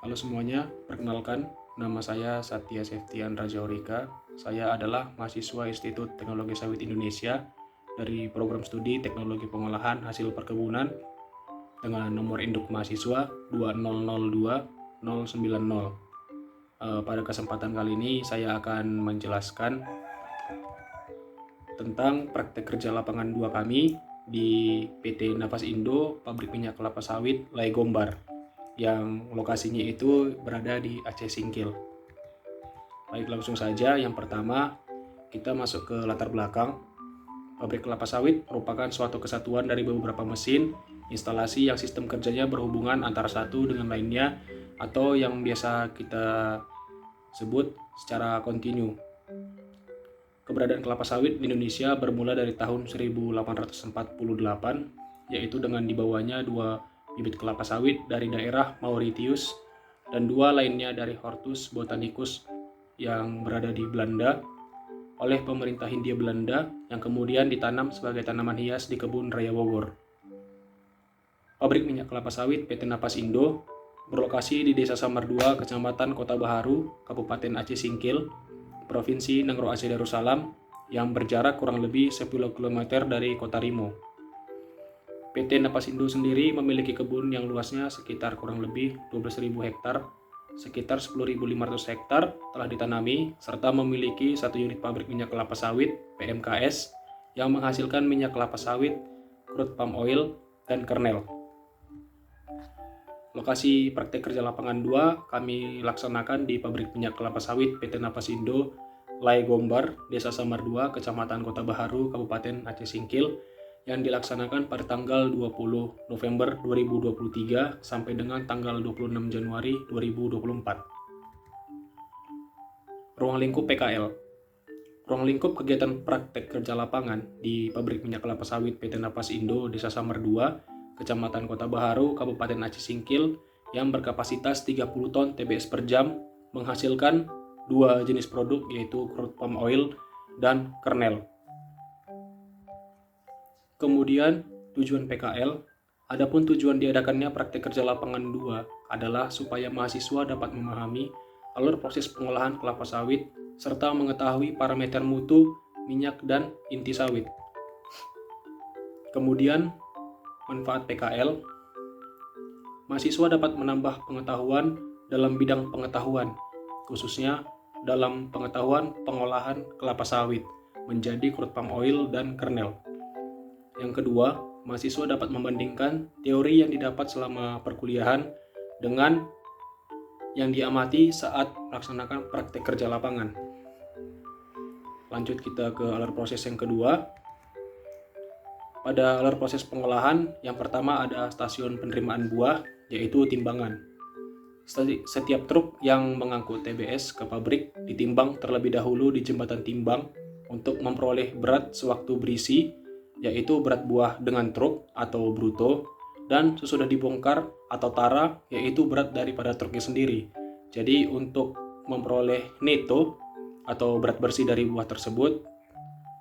Halo semuanya, perkenalkan nama saya Satya Septian Rajaurika. Saya adalah mahasiswa Institut Teknologi Sawit Indonesia dari program studi Teknologi Pengolahan Hasil Perkebunan dengan nomor induk mahasiswa 2002090. Pada kesempatan kali ini saya akan menjelaskan tentang praktek kerja lapangan 2 kami di PT Nafas Indo, Pabrik Minyak Kelapa Sawit Lay Gombar, yang lokasinya itu berada di Aceh Singkil. Baik, langsung saja. Yang pertama, kita masuk ke latar belakang. Pabrik kelapa sawit merupakan suatu kesatuan dari beberapa mesin, instalasi yang sistem kerjanya berhubungan antara satu dengan lainnya atau yang biasa kita sebut secara kontinu. Keberadaan kelapa sawit di Indonesia bermula dari tahun 1848, yaitu dengan dibawanya 2 bibit kelapa sawit dari daerah Mauritius dan 2 lainnya dari Hortus Botanicus yang berada di Belanda oleh pemerintah Hindia Belanda yang kemudian ditanam sebagai tanaman hias di kebun raya Bogor. Pabrik minyak kelapa sawit PT Nafas Indo berlokasi di Desa Samar 2, Kecamatan Kota Baharu, Kabupaten Aceh Singkil, Provinsi Nangro Aceh Darussalam, yang berjarak kurang lebih 10 km dari Kota Rimo. PT Nafas Indo sendiri memiliki kebun yang luasnya sekitar kurang lebih 12.000 hektar, sekitar 10.500 hektar telah ditanami, serta memiliki 1 unit pabrik minyak kelapa sawit PMKS yang menghasilkan minyak kelapa sawit, crude palm oil, dan kernel. Lokasi praktek kerja lapangan 2 kami laksanakan di pabrik minyak kelapa sawit PT Nafas Indo Lay Gombar, Desa Samar 2, Kecamatan Kota Baharu, Kabupaten Aceh Singkil, yang dilaksanakan pada tanggal 20 November 2023 sampai dengan tanggal 26 Januari 2024. Ruang lingkup PKL. Ruang lingkup kegiatan praktek kerja lapangan di pabrik minyak kelapa sawit PT Nafas Indo Desa Samar 2, Kecamatan Kota Baharu, Kabupaten Aceh Singkil, yang berkapasitas 30 ton TBS per jam, menghasilkan 2 jenis produk, yaitu crude palm oil dan kernel. Kemudian tujuan PKL. Adapun tujuan diadakannya praktek kerja lapangan 2 adalah supaya mahasiswa dapat memahami alur proses pengolahan kelapa sawit serta mengetahui parameter mutu, minyak, dan inti sawit. Kemudian manfaat PKL. Mahasiswa dapat menambah pengetahuan dalam bidang pengetahuan, khususnya dalam pengetahuan pengolahan kelapa sawit menjadi crude palm oil dan kernel. Yang kedua, mahasiswa dapat membandingkan teori yang didapat selama perkuliahan dengan yang diamati saat melaksanakan praktek kerja lapangan. Lanjut kita ke alur proses yang kedua. Pada alur proses pengolahan, yang pertama ada stasiun penerimaan buah, yaitu timbangan. Setiap truk yang mengangkut TBS ke pabrik ditimbang terlebih dahulu di jembatan timbang untuk memperoleh berat sewaktu berisi, yaitu berat buah dengan truk atau bruto, dan sesudah dibongkar atau tara, yaitu berat daripada truknya sendiri. Jadi untuk memperoleh neto atau berat bersih dari buah tersebut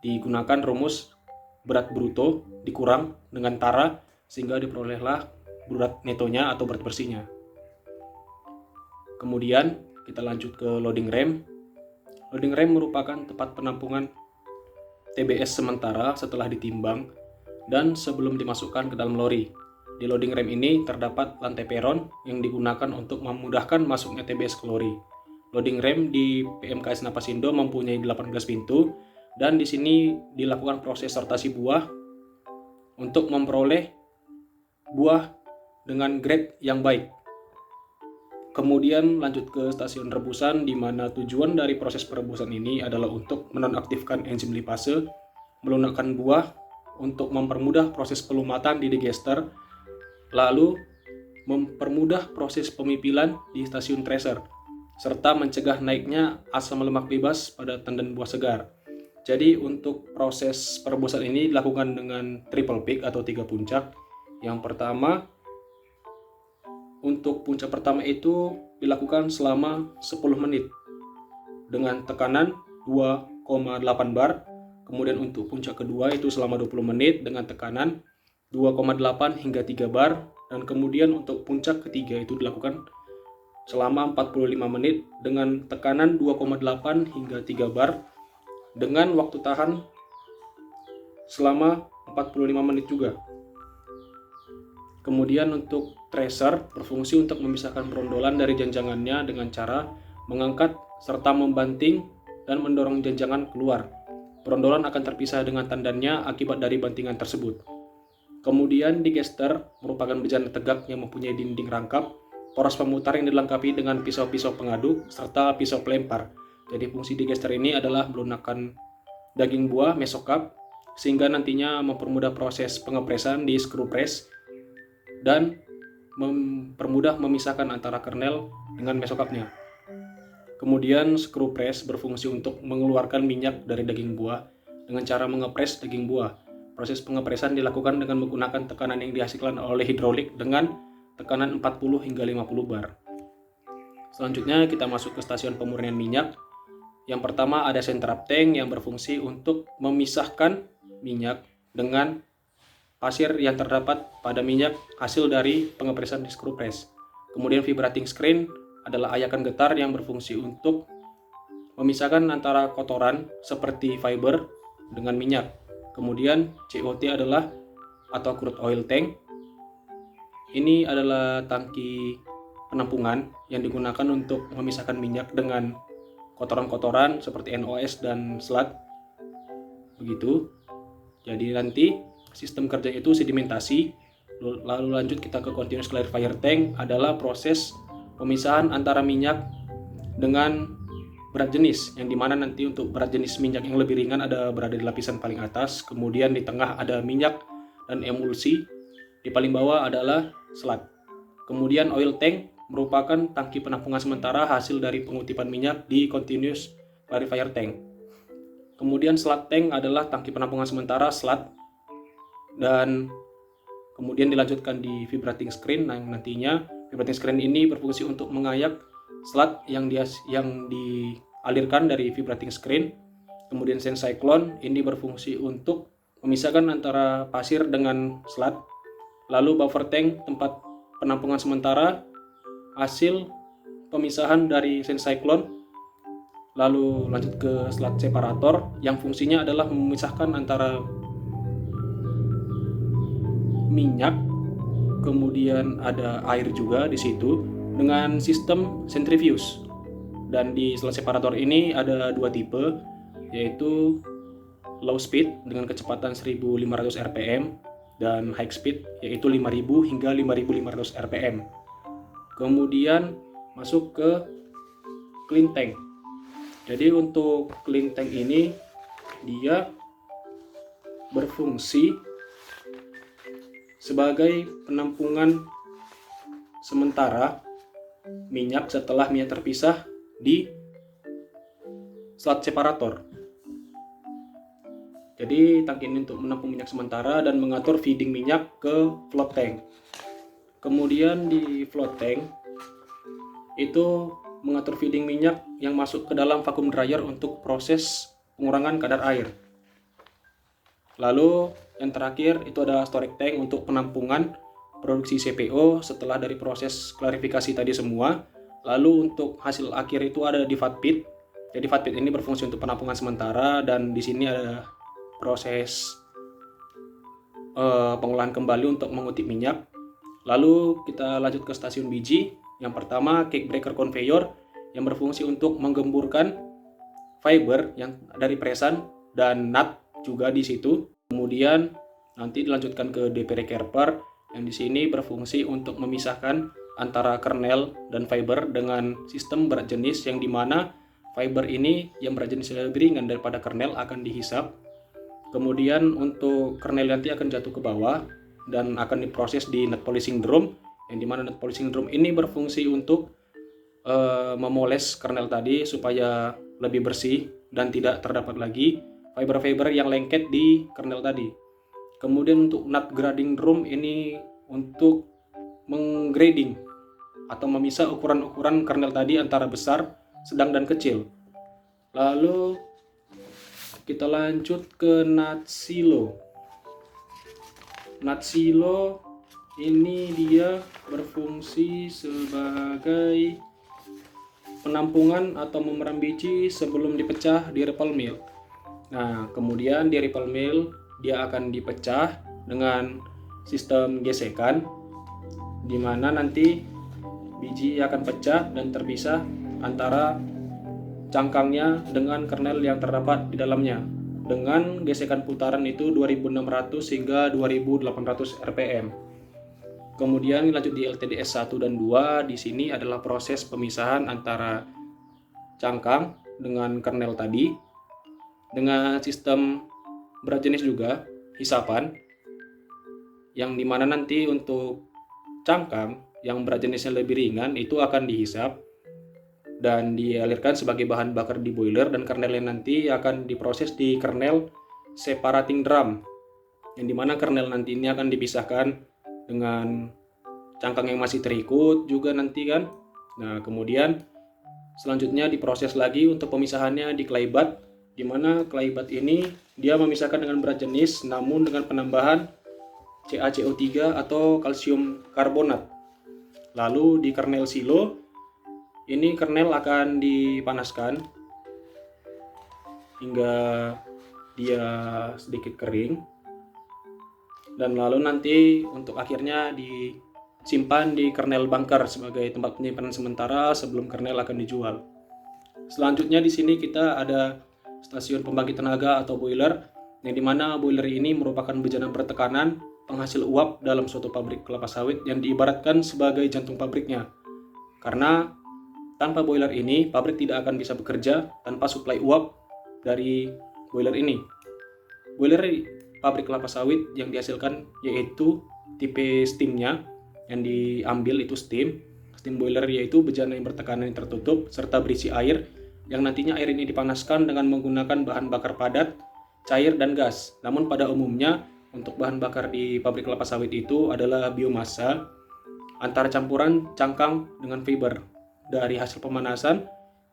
digunakan rumus berat bruto dikurang dengan tara sehingga diperolehlah berat netonya atau berat bersihnya. Kemudian kita lanjut ke loading rem. Loading rem merupakan tempat penampungan TBS sementara setelah ditimbang dan sebelum dimasukkan ke dalam lori. Di loading rem ini terdapat lantai peron yang digunakan untuk memudahkan masuknya TBS ke lori. Loading rem di PMKS Nafas Indo mempunyai 18 pintu dan di sini dilakukan proses sortasi buah untuk memperoleh buah dengan grade yang baik. Kemudian lanjut ke stasiun rebusan, di mana tujuan dari proses perebusan ini adalah untuk menonaktifkan enzim lipase, melunakkan buah untuk mempermudah proses pelumatan di digester, lalu mempermudah proses pemipilan di stasiun tracer, serta mencegah naiknya asam lemak bebas pada tandan buah segar. Jadi untuk proses perebusan ini dilakukan dengan triple peak atau 3 puncak. Yang pertama, untuk puncak pertama itu dilakukan selama 10 menit dengan tekanan 2,8 bar. Kemudian untuk puncak kedua itu selama 20 menit dengan tekanan 2,8 hingga 3 bar. Dan kemudian untuk puncak ketiga itu dilakukan selama 45 menit dengan tekanan 2,8 hingga 3 bar dengan waktu tahan selama 45 menit juga. Kemudian untuk tracer berfungsi untuk memisahkan brondolan dari janjangannya dengan cara mengangkat serta membanting dan mendorong janjangan keluar. Brondolan akan terpisah dengan tandannya akibat dari bantingan tersebut. Kemudian digester merupakan bejana tegak yang mempunyai dinding rangkap, poros pemutar yang dilengkapi dengan pisau-pisau pengaduk serta pisau pelempar. Jadi fungsi digester ini adalah melunakkan daging buah mesokarp sehingga nantinya mempermudah proses pengepresan di screw press dan mempermudah memisahkan antara kernel dengan mesokarpnya. Kemudian screw press berfungsi untuk mengeluarkan minyak dari daging buah dengan cara mengepres daging buah. Proses pengepresan dilakukan dengan menggunakan tekanan yang dihasilkan oleh hidrolik dengan tekanan 40 hingga 50 bar. Selanjutnya kita masuk ke stasiun pemurnian minyak. Yang pertama ada centrap tank yang berfungsi untuk memisahkan minyak dengan pasir yang terdapat pada minyak hasil dari pengepresan di screw press. Kemudian vibrating screen adalah ayakan getar yang berfungsi untuk memisahkan antara kotoran seperti fiber dengan minyak. Kemudian COT adalah atau crude oil tank. Ini adalah tangki penampungan yang digunakan untuk memisahkan minyak dengan kotoran-kotoran seperti NOS dan sludge. Begitu. Jadi nanti sistem kerjanya itu sedimentasi. Lalu lanjut kita ke continuous clarifier tank adalah proses pemisahan antara minyak dengan berat jenis, yang dimana nanti untuk berat jenis minyak yang lebih ringan berada di lapisan paling atas, kemudian di tengah ada minyak dan emulsi, di paling bawah adalah sludge. Kemudian oil tank merupakan tangki penampungan sementara hasil dari pengutipan minyak di continuous clarifier tank. Kemudian sludge tank adalah tangki penampungan sementara sludge, dan kemudian dilanjutkan di vibrating screen. Nah, nantinya vibrating screen ini berfungsi untuk mengayak sludge yang dialirkan dari vibrating screen. Kemudian sand cyclone ini berfungsi untuk memisahkan antara pasir dengan sludge. Lalu buffer tank tempat penampungan sementara hasil pemisahan dari sand cyclone. Lalu lanjut ke sludge separator yang fungsinya adalah memisahkan antara minyak, kemudian ada air juga di situ dengan sistem centrifuge. Dan di sludge separator ini ada dua tipe, yaitu low speed dengan kecepatan 1500 rpm dan high speed yaitu 5000 hingga 5500 rpm. Kemudian masuk ke clean tank. Jadi untuk clean tank ini dia berfungsi sebagai penampungan sementara minyak setelah minyak terpisah di sludge separator. Jadi tangki ini untuk menampung minyak sementara dan mengatur feeding minyak ke float tank. Kemudian di float tank itu mengatur feeding minyak yang masuk ke dalam vacuum dryer untuk proses pengurangan kadar air. Lalu yang terakhir itu ada storage tank untuk penampungan produksi CPO setelah dari proses klarifikasi tadi semua. Lalu untuk hasil akhir itu ada di vat pit. Jadi vat pit ini berfungsi untuk penampungan sementara, dan di sini ada proses pengolahan kembali untuk mengutip minyak. Lalu kita lanjut ke stasiun biji. Yang pertama cake breaker conveyor yang berfungsi untuk menggemburkan fiber yang dari presan dan nut juga di situ. Kemudian nanti dilanjutkan ke DP recurver yang di sini berfungsi untuk memisahkan antara kernel dan fiber dengan sistem berat jenis, yang dimana fiber ini yang berat jenisnya lebih ringan daripada kernel akan dihisap. Kemudian untuk kernel nanti akan jatuh ke bawah dan akan diproses di nut polishing drum, yang dimana nut polishing drum ini berfungsi untuk memoles kernel tadi supaya lebih bersih dan tidak terdapat lagi fiber-fiber yang lengket di kernel tadi. Kemudian untuk nut grading drum ini untuk menggrading atau memisah ukuran-ukuran kernel tadi antara besar, sedang, dan kecil. Lalu kita lanjut ke nut silo. Nut silo ini dia berfungsi sebagai penampungan atau memeram biji sebelum dipecah di ripple mill. Nah, kemudian di ripple mill dia akan dipecah dengan sistem gesekan, di mana nanti biji akan pecah dan terpisah antara cangkangnya dengan kernel yang terdapat di dalamnya dengan gesekan putaran itu 2600 hingga 2800 rpm. Kemudian lanjut di LTDS 1 dan 2, di sini adalah proses pemisahan antara cangkang dengan kernel tadi dengan sistem berat jenis juga, hisapan, yang dimana nanti untuk cangkang yang berat jenisnya lebih ringan itu akan dihisap dan dialirkan sebagai bahan bakar di boiler, dan kernelnya nanti akan diproses di kernel separating drum, yang dimana kernel nanti ini akan dipisahkan dengan cangkang yang masih terikut juga nanti kan. Nah, kemudian selanjutnya diproses lagi untuk pemisahannya di clay bath, di mana clay bath ini dia memisahkan dengan berat jenis namun dengan penambahan CaCO3 atau kalsium karbonat. Lalu di kernel silo ini kernel akan dipanaskan hingga dia sedikit kering, dan lalu nanti untuk akhirnya disimpan di kernel bunker sebagai tempat penyimpanan sementara sebelum kernel akan dijual. Selanjutnya di sini kita ada stasiun pembangkit tenaga atau boiler, yang dimana boiler ini merupakan bejana bertekanan penghasil uap dalam suatu pabrik kelapa sawit yang diibaratkan sebagai jantung pabriknya. Karena tanpa boiler ini, pabrik tidak akan bisa bekerja tanpa suplai uap dari boiler ini. Boiler pabrik kelapa sawit yang dihasilkan yaitu tipe steamnya, yang diambil itu steam. Steam boiler yaitu bejana yang bertekanan yang tertutup serta berisi air, yang nantinya air ini dipanaskan dengan menggunakan bahan bakar padat, cair, dan gas. Namun pada umumnya untuk bahan bakar di pabrik kelapa sawit itu adalah biomasa antara campuran cangkang dengan fiber. Dari hasil pemanasan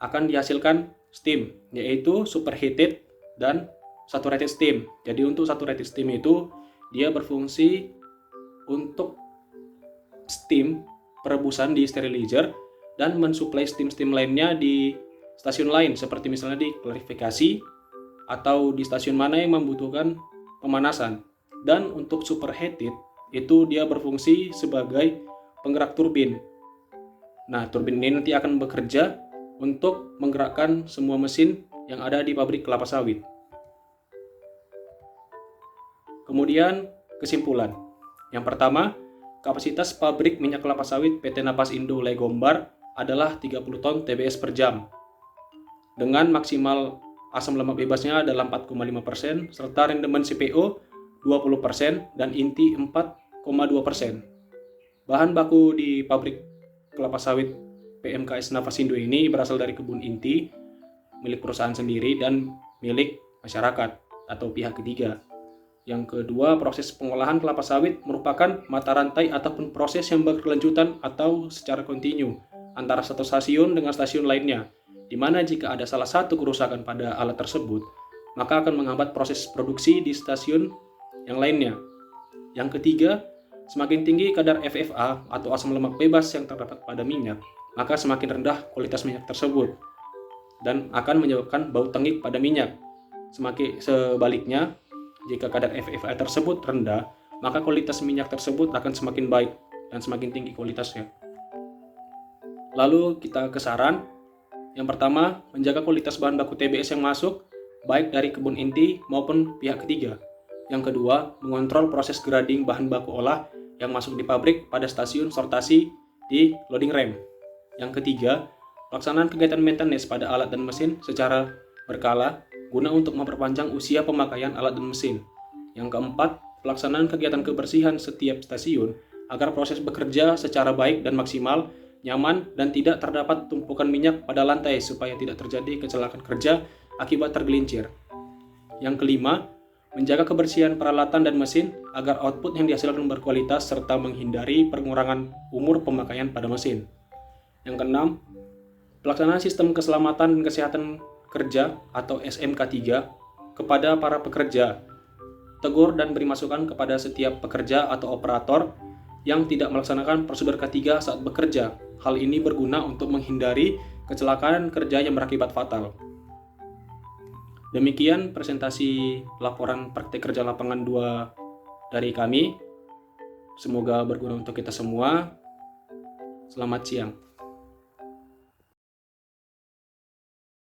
akan dihasilkan steam, yaitu superheated dan saturated steam. Jadi untuk saturated steam itu dia berfungsi untuk steam perebusan di sterilizer dan mensuplai steam-steam lainnya di stasiun lain, seperti misalnya di klarifikasi atau di stasiun mana yang membutuhkan pemanasan. Dan untuk superheated itu dia berfungsi sebagai penggerak turbin. Nah, turbin ini nanti akan bekerja untuk menggerakkan semua mesin yang ada di pabrik kelapa sawit. Kemudian kesimpulan. Yang pertama, kapasitas pabrik minyak kelapa sawit PT Napas Indo Legombar adalah 30 ton TBS per jam. Dengan maksimal asam lemak bebasnya adalah 4,5% serta rendemen CPO 20% dan inti 4,2%. Bahan baku di pabrik kelapa sawit PMKS Napas Indo ini berasal dari kebun inti milik perusahaan sendiri dan milik masyarakat atau pihak ketiga. Yang kedua, proses pengolahan kelapa sawit merupakan mata rantai ataupun proses yang berkelanjutan atau secara kontinu antara satu stasiun dengan stasiun lainnya, di mana jika ada salah satu kerusakan pada alat tersebut, maka akan menghambat proses produksi di stasiun yang lainnya. Yang ketiga, semakin tinggi kadar FFA atau asam lemak bebas yang terdapat pada minyak, maka semakin rendah kualitas minyak tersebut dan akan menyebabkan bau tengik pada minyak. Semakin sebaliknya, jika kadar FFA tersebut rendah, maka kualitas minyak tersebut akan semakin baik dan semakin tinggi kualitasnya. Lalu kita ke saran. Yang pertama, menjaga kualitas bahan baku TBS yang masuk, baik dari kebun inti maupun pihak ketiga. Yang kedua, mengontrol proses grading bahan baku olah yang masuk di pabrik pada stasiun sortasi di loading rem. Yang ketiga, pelaksanaan kegiatan maintenance pada alat dan mesin secara berkala guna untuk memperpanjang usia pemakaian alat dan mesin. Yang keempat, pelaksanaan kegiatan kebersihan setiap stasiun agar proses bekerja secara baik dan maksimal, nyaman, dan tidak terdapat tumpukan minyak pada lantai supaya tidak terjadi kecelakaan kerja akibat tergelincir. Yang kelima, menjaga kebersihan peralatan dan mesin agar output yang dihasilkan berkualitas serta menghindari pengurangan umur pemakaian pada mesin. Yang keenam, pelaksanaan sistem keselamatan dan kesehatan kerja atau SMK3 kepada para pekerja. Tegur dan beri masukan kepada setiap pekerja atau operator yang tidak melaksanakan prosedur K3 saat bekerja. Hal ini berguna untuk menghindari kecelakaan kerja yang berakibat fatal. Demikian presentasi laporan praktik kerja lapangan 2 dari kami. Semoga berguna untuk kita semua. Selamat siang.